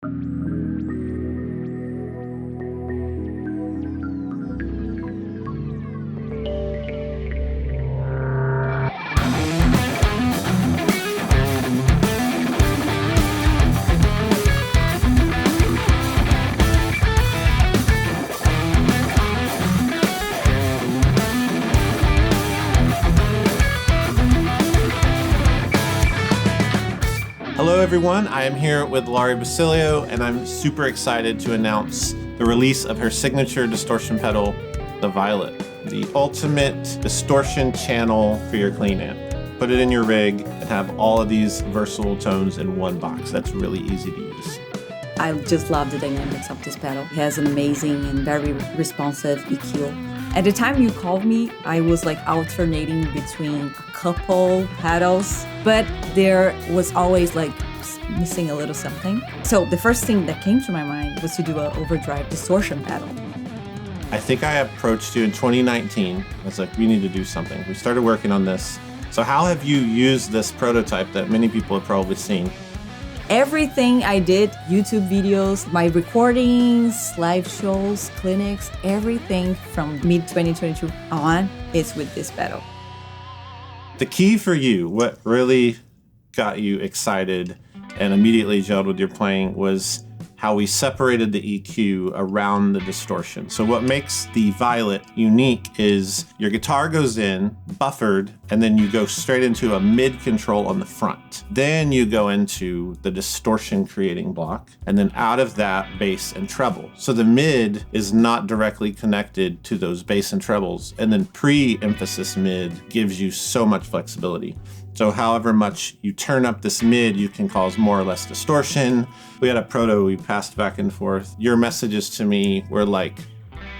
Hello everyone, I am here with Lari Basilio and I'm super excited to announce the release of her signature distortion pedal, the Violet, the ultimate distortion channel for your clean amp. Put it in your rig and have all of these versatile tones in one box. That's really easy to use. I just love the dynamics of this pedal. It has an amazing and very responsive EQ. At the time you called me, I was like alternating between a couple pedals, but there was always like missing a little something. So the first thing that came to my mind was to do an Overdrive distortion pedal. I think I approached you in 2019. I was like, we need to do something. We started working on this. So how have you used this prototype that many people have probably seen? Everything I did, YouTube videos, my recordings, live shows, clinics, everything from mid-2022 on is with this pedal. The key for you, what really got you excited and immediately gelled with your playing, was how we separated the EQ around the distortion. So what makes the Violet unique is your guitar goes in, buffered, and then you go straight into a mid control on the front. Then you go into the distortion creating block, and then out of that, bass and treble. So the mid is not directly connected to those bass and trebles, and then pre-emphasis mid gives you so much flexibility. So however much you turn up this mid, you can cause more or less distortion. We had a proto we passed back and forth. Your messages to me were like,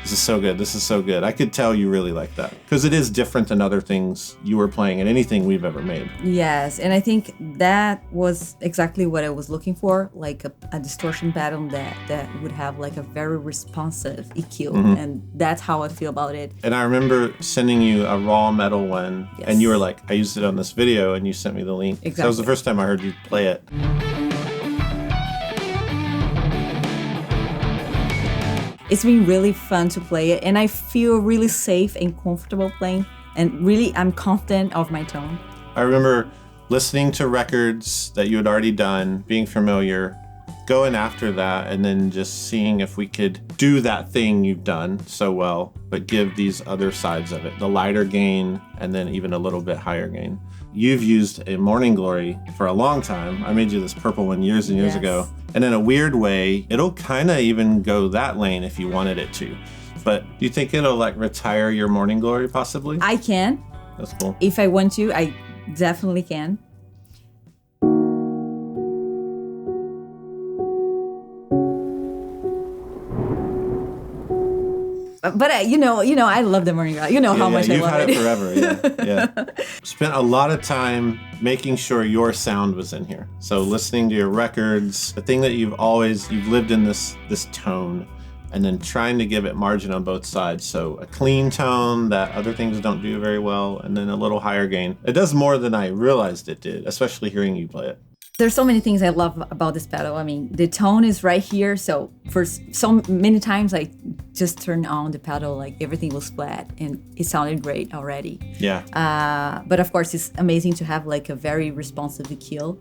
this is so good, this is so good. I could tell you really like that because it is different than other things you were playing in anything we've ever made. Yes, and I think that was exactly what I was looking for, like a distortion pattern that would have like a very responsive EQ, and that's how I feel about it. And I remember sending you a raw metal one, and you were like, I used it on this video, and you sent me the link. Exactly. So that was the first time I heard you play it. It's been really fun to play it, and I feel really safe and comfortable playing, and really I'm confident of my tone. I remember listening to records that you had already done, being familiar, going after that, and then just seeing if we could do that thing you've done so well, but give these other sides of it, the lighter gain, and then even a little bit higher gain. You've used a Morning Glory for a long time. I made you this purple one years and years ago. And in a weird way, it'll kind of even go that lane if you wanted it to. But do you think it'll like retire your Morning Glory possibly? I can. That's cool. If I want to, I definitely can. But I love the Morning Glory. You know how much I love it. You've had it forever, yeah. Spent a lot of time making sure your sound was in here. So listening to your records, the thing that you've lived in this tone, and then trying to give it margin on both sides. So a clean tone that other things don't do very well, and then a little higher gain. It does more than I realized it did, especially hearing you play it. There's so many things I love about this pedal. I mean, the tone is right here. So for so many times, I just turned on the pedal, like everything was flat and it sounded great already. Yeah. But of course, it's amazing to have like a very responsive EQ.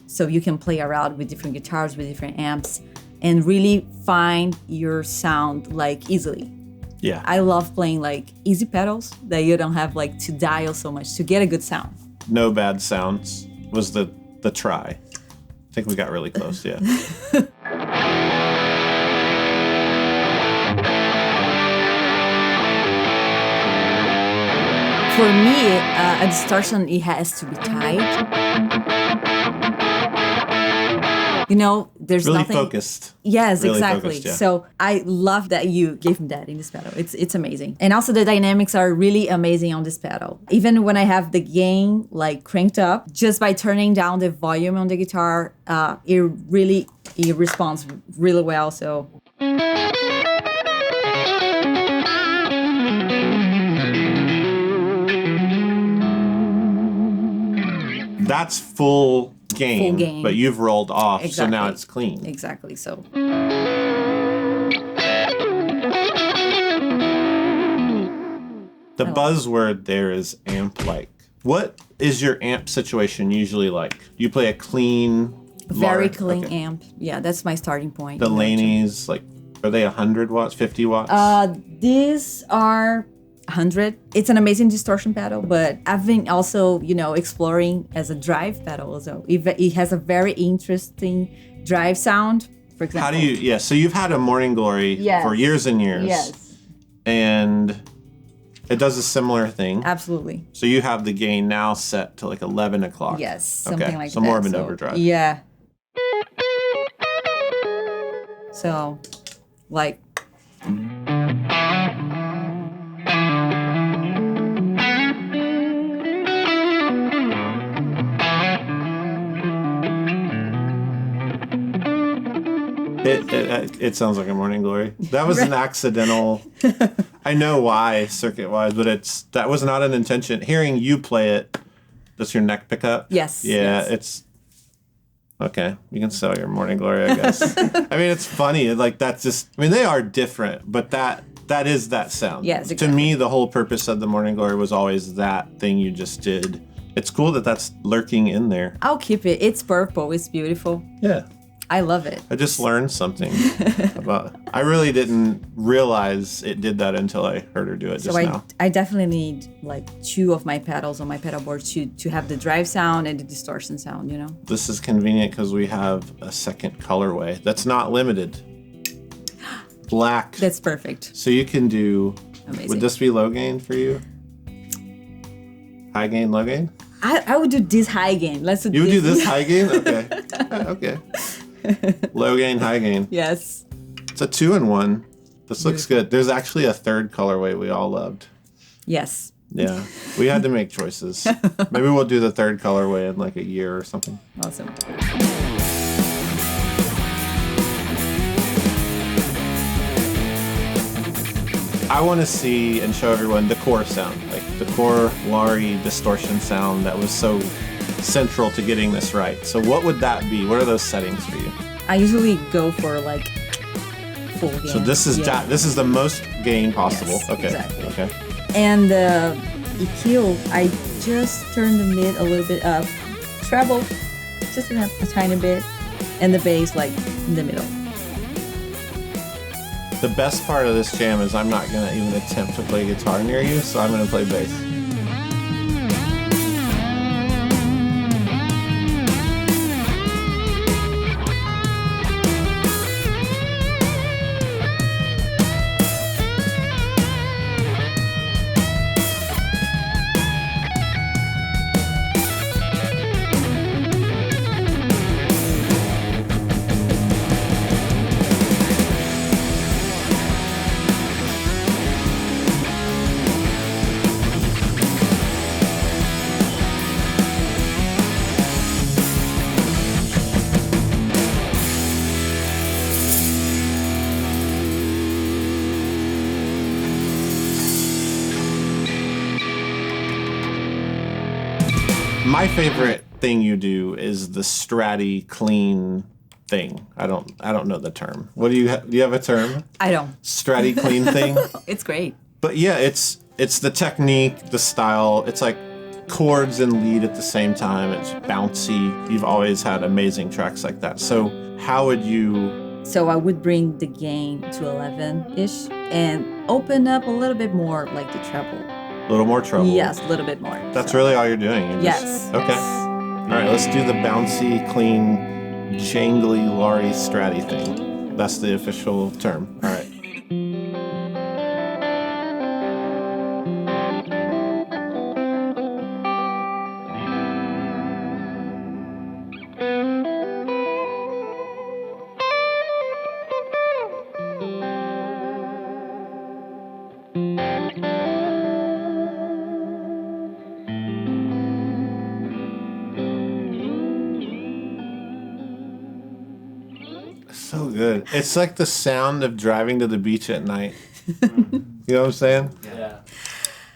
So you can play around with different guitars, with different amps, and really find your sound like easily. Yeah. I love playing like easy pedals that you don't have like to dial so much to get a good sound. No bad sounds was the try. I think we got really close, yeah. For me, a distortion, it has to be tight. You know, there's really nothing... focused. Yes, really exactly. Focused, yeah. So I love that you gave me that in this pedal. It's amazing. And also the dynamics are really amazing on this pedal. Even when I have the gain like cranked up, just by turning down the volume on the guitar, it responds really well. So. That's full gain, full gain. but you've rolled off, so now Exactly. it's clean. Exactly. So The buzzword there is amp-like. What is your amp situation usually like? You play a clean, very large- clean okay. amp. Yeah, that's my starting point. The Laney's, like, are they 100 watts, 50 watts? These are 100. It's an amazing distortion pedal, but I've been also, exploring as a drive pedal. So it has a very interesting drive sound. For example. How do you, so you've had a Morning Glory Yes. for years and years. Yes, And it does a similar thing. absolutely. So you have the gain now set to like 11 o'clock. Yes, something like that. So more of an overdrive. Yeah. So, like. It sounds like a Morning Glory. That was an accidental. I know why circuit-wise, but that was not an intention. Hearing you play it, that's your neck pickup. Yes. Yeah, yes. it's okay. You can sell your Morning Glory, I guess. I mean, it's funny. Like that's just. I mean, they are different, but that is that sound. Yes, To exactly. me, the whole purpose of the Morning Glory was always that thing you just did. It's cool that that's lurking in there. I'll keep it. It's purple. It's beautiful. Yeah. I love it. I just learned something about. I really didn't realize it did that until I heard her do it just So now. I definitely need like 2 of my pedals on my pedal board to have the drive sound and the distortion sound. This is convenient because we have a second colorway that's not limited. Black. That's perfect. So you can do. Amazing. Would this be low gain for you? High gain, low gain. I would do this high gain. Let's do You would do this high gain. Okay. Okay. Low gain, high gain. Yes. It's a 2-in-1. This looks good. There's actually a third colorway we all loved. Yes. Yeah, we had to make choices. Maybe we'll do the third colorway in like a year or something. Awesome. I want to see and show everyone the core sound, like the core Lari distortion sound that was so central to getting this right. So what would that be? What are those settings for you? I usually go for like full gain. So this is this is the most gain possible. Yes, okay. exactly. Okay. And the EQ, I just turned the mid a little bit up, treble, just a tiny bit, and the bass like in the middle. The best part of this jam is I'm not gonna even attempt to play guitar near you, so I'm gonna play bass. My favorite thing you do is the Straty clean thing. I don't know the term. What do you do? You have a term? I don't. Straty clean thing. It's great. But yeah, it's the technique, the style. It's like chords and lead at the same time. It's bouncy. You've always had amazing tracks like that. So how would you? So I would bring the gain to 11-ish and open up a little bit more like the treble. A little more trouble. Yes, a little bit more. That's So, really all you're doing. You're Yes. just- okay. yes. All right, let's do the bouncy, clean, jangly Lari Straty thing. That's the official term. All right. So good. It's like the sound of driving to the beach at night. You know what I'm saying? Yeah.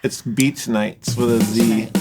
It's beach nights with a Z.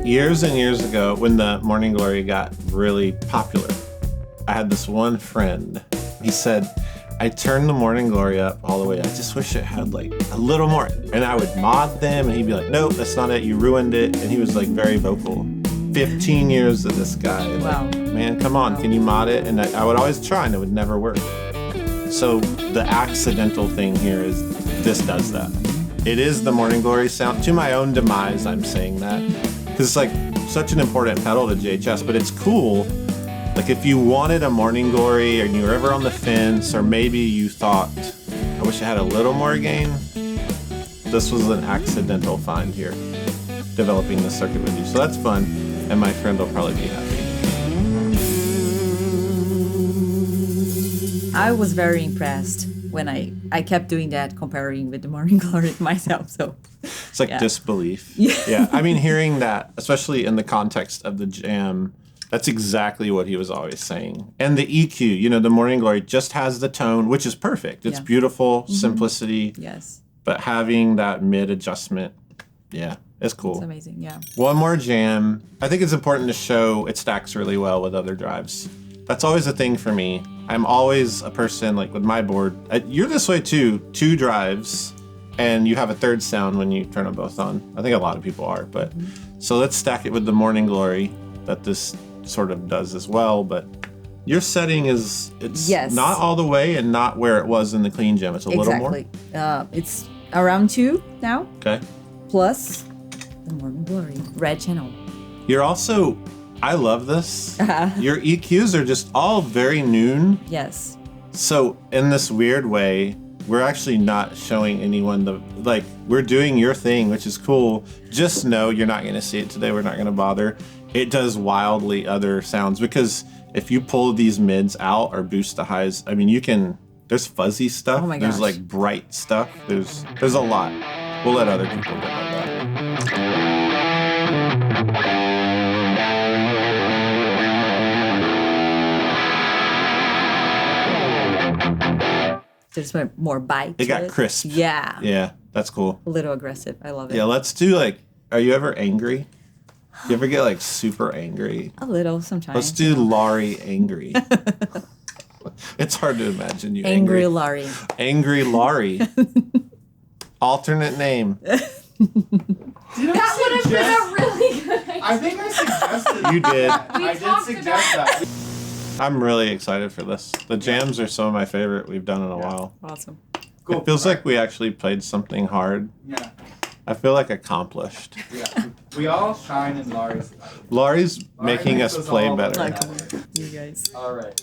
Years and years ago, when the Morning Glory got really popular, I had this one friend. He said, I turned the Morning Glory up all the way. I just wish it had like a little more. And I would mod them and he'd be like, nope, that's not it. You ruined it. And he was like very vocal. 15 years of this guy. Wow. Like, man, come on, can you mod it? And I would always try and it would never work. So the accidental thing here is this does that. It is the Morning Glory sound. To my own demise, I'm saying that. Because it's like such an important pedal to JHS, but it's cool. Like if you wanted a Morning Glory and you were ever on the fence, or maybe you thought, I wish I had a little more gain, this was an accidental find here, developing the circuit with you. So that's fun, and my friend will probably be happy. I was very impressed when I kept doing that, comparing with the Morning Glory myself. So it's like disbelief. Yeah. Yeah. I mean, hearing that, especially in the context of the jam, that's exactly what he was always saying. And the EQ, you know, the Morning Glory just has the tone, which is perfect. It's beautiful, simplicity. Yes. But having that mid adjustment, yeah, it's cool. It's amazing, yeah. One more jam. I think it's important to show it stacks really well with other drives. That's always a thing for me. I'm always a person, like with my board, you're this way too, 2 drives, and you have a third sound when you turn them both on. I think a lot of people are, but so let's stack it with the Morning Glory that this sort of does as well, but your setting is, it's not all the way and not where it was in the clean jam. It's a little more. Exactly. It's around 2 now. Okay. Plus the Morning Glory, red channel. You're also, I love this. Your EQs are just all very noon. Yes. So in this weird way, we're actually not showing anyone like we're doing your thing, which is cool. Just know you're not going to see it today. We're not going to bother. It does wildly other sounds because if you pull these mids out or boost the highs, I mean, you can, there's fuzzy stuff. Oh my there's gosh. like bright stuff. There's a lot. We'll let other people get on that. There's more bite. It got crisp. Yeah. Yeah, that's cool. A little aggressive. I love it. Yeah, let's do like, are you ever angry? You ever get like super angry? A little sometimes. Let's do Lari angry. It's hard to imagine you Angry Lari. Angry Lari. Alternate name. That would have been a really good idea. I think I suggested You did. I did talked suggest about that. I'm really excited for this. The jams are some of my favorite we've done in a while. Awesome. Cool. It feels like we actually played something hard. Yeah. I feel like accomplished. Yeah. We all shine in Lari's light. Lari's Lari making makes us play all better. work Like, out. you guys. All right.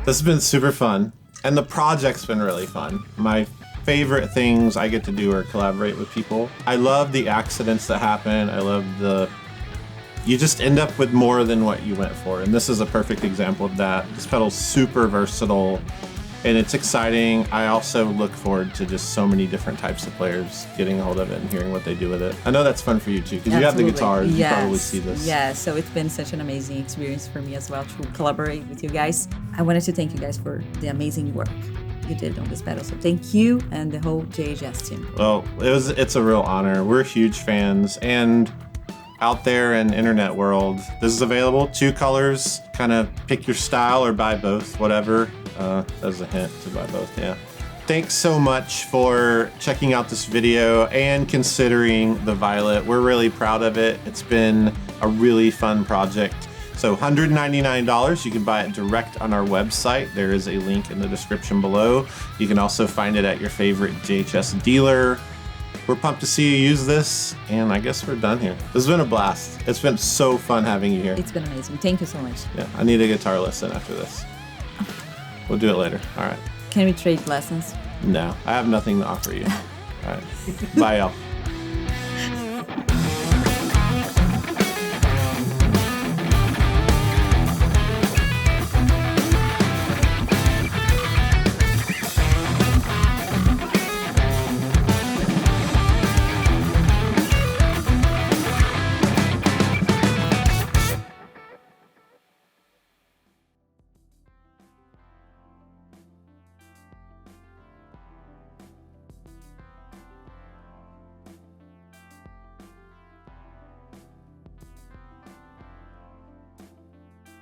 This has been super fun, and the project's been really fun. My favorite things I get to do are collaborate with people. I love the accidents that happen. I love you just end up with more than what you went for, and this is a perfect example of that. This pedal's super versatile, and it's exciting. I also look forward to just so many different types of players getting a hold of it and hearing what they do with it. I know that's fun for you too, because you have the guitars, you probably see this. Yeah, so it's been such an amazing experience for me as well to collaborate with you guys. I wanted to thank you guys for the amazing work you did on this pedal. So thank you and the whole JHS team. Well, it's a real honor. We're huge fans, and out there in internet world, this is available. 2 colors. Kind of pick your style or buy both, whatever. That's a hint to buy both, yeah. Thanks so much for checking out this video and considering the Violet. We're really proud of it. It's been a really fun project. So $199, you can buy it direct on our website. There is a link in the description below. You can also find it at your favorite JHS dealer. We're pumped to see you use this, and I guess we're done here. This has been a blast. It's been so fun having you here. It's been amazing. Thank you so much. Yeah, I need a guitar lesson after this. We'll do it later. All right. Can we trade lessons? No, I have nothing to offer you. All right. Bye, y'all.